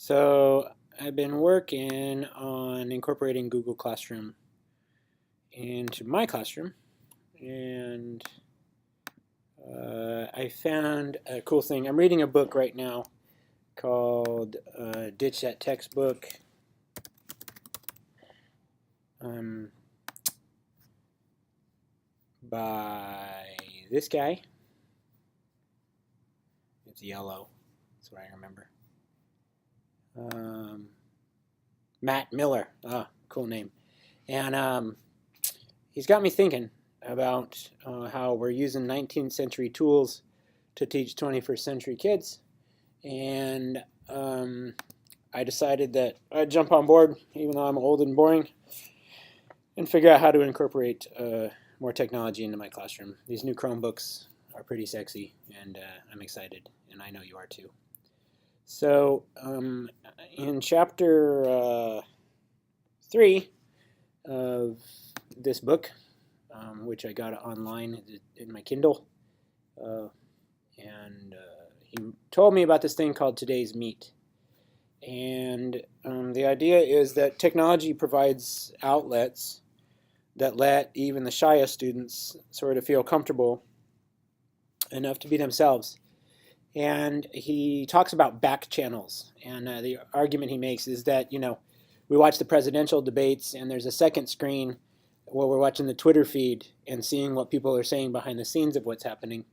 So I've been working on incorporating Google Classroom into my classroom, and I found a cool thing. I'm reading a book right now called Ditch That Textbook um, by this guy. It's yellow. That's what I remember. Matt Miller. Ah, cool name. And he's got me thinking about how we're using 19th century tools to teach 21st century kids. And I decided that I'd jump on board, even though I'm old and boring, and figure out how to incorporate more technology into my classroom. These new Chromebooks are pretty sexy, and I'm excited, and I know you are too. So, in chapter 3 of this book, which I got online in my Kindle, and he told me about this thing called Today's Meet. And the idea is that technology provides outlets that let even the shyest students sort of feel comfortable enough to be themselves. And he talks about back channels. And the argument he makes is that, we watch the presidential debates and there's a second screen where we're watching the Twitter feed and seeing what people are saying behind the scenes of what's happening.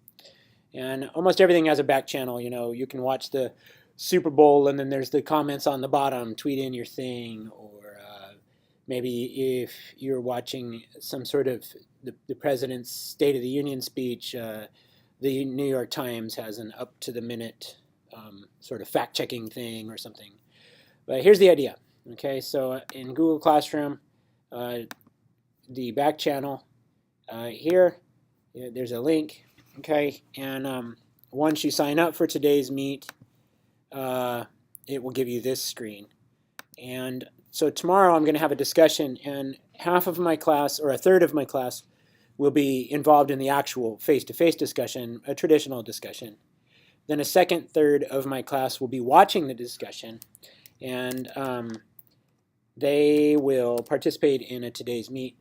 And almost everything has a back channel. You can watch the Super Bowl and then there's the comments on the bottom, tweet in your thing, or maybe if you're watching some sort of the president's State of the Union speech, the New York Times has an up to the minute sort of fact checking thing or something. But here's the idea. Okay, so in Google Classroom, the back channel here, there's a link. Okay, and once you sign up for today's meet, it will give you this screen. And so tomorrow I'm going to have a discussion, and half of my class, or a third of my class, will be involved in the actual face-to-face discussion, a traditional discussion. Then a second third of my class will be watching the discussion, and they will participate in a today's meet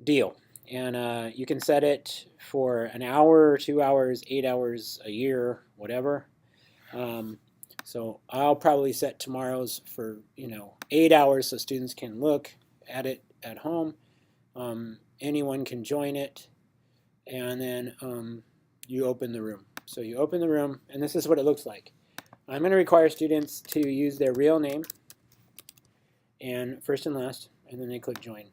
deal. And you can set it for an hour, 2 hours, 8 hours, a year, whatever. So I'll probably set tomorrow's for 8 hours so students can look at it at home. Anyone can join it, and then you open the room. So you open the room, and this is what it looks like. I'm going to require students to use their real name and first and last, and then they click join.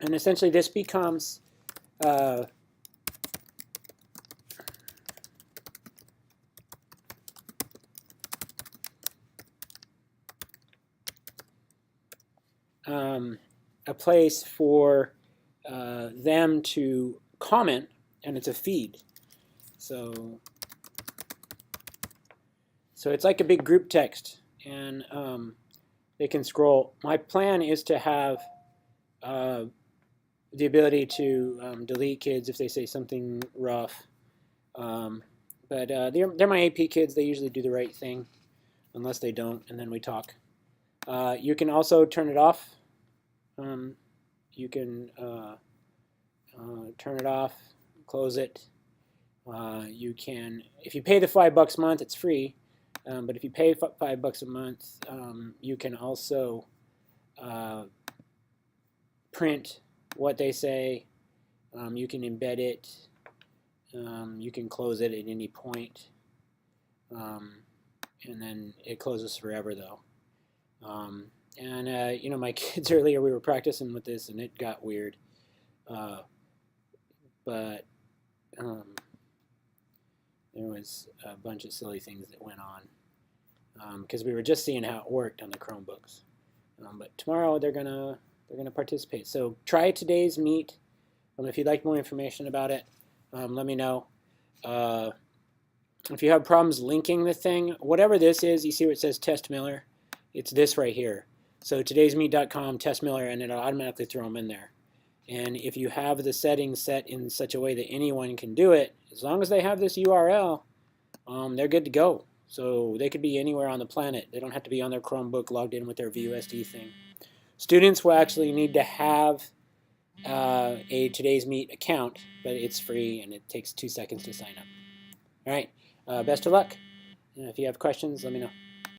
And essentially this becomes a place for them to comment, and it's a feed. So it's like a big group text, and they can scroll. My plan is to have the ability to delete kids if they say something rough. But they're my AP kids. They usually do the right thing, unless they don't, and then we talk. You can also turn it off. You can turn it off, close it. You can, if you pay the $5 a month, it's free. But if you pay $5 a month, you can also print what they say. You can embed it. You can close it at any point. And then it closes forever, though. And my kids earlier, we were practicing with this, and it got weird. But there was a bunch of silly things that went on because we were just seeing how it worked on the Chromebooks. But tomorrow they're gonna participate. So try today's meet. If you'd like more information about it, let me know. If you have problems linking the thing, whatever this is, you see where it says Test Miller? It's this right here. So todaysmeet.com, Test Miller, and it'll automatically throw them in there. And if you have the settings set in such a way that anyone can do it, as long as they have this URL, they're good to go. So they could be anywhere on the planet. They don't have to be on their Chromebook logged in with their VUSD thing. Students will actually need to have a Today's Meet account, but it's free and it takes 2 seconds to sign up. All right, best of luck. If you have questions, let me know.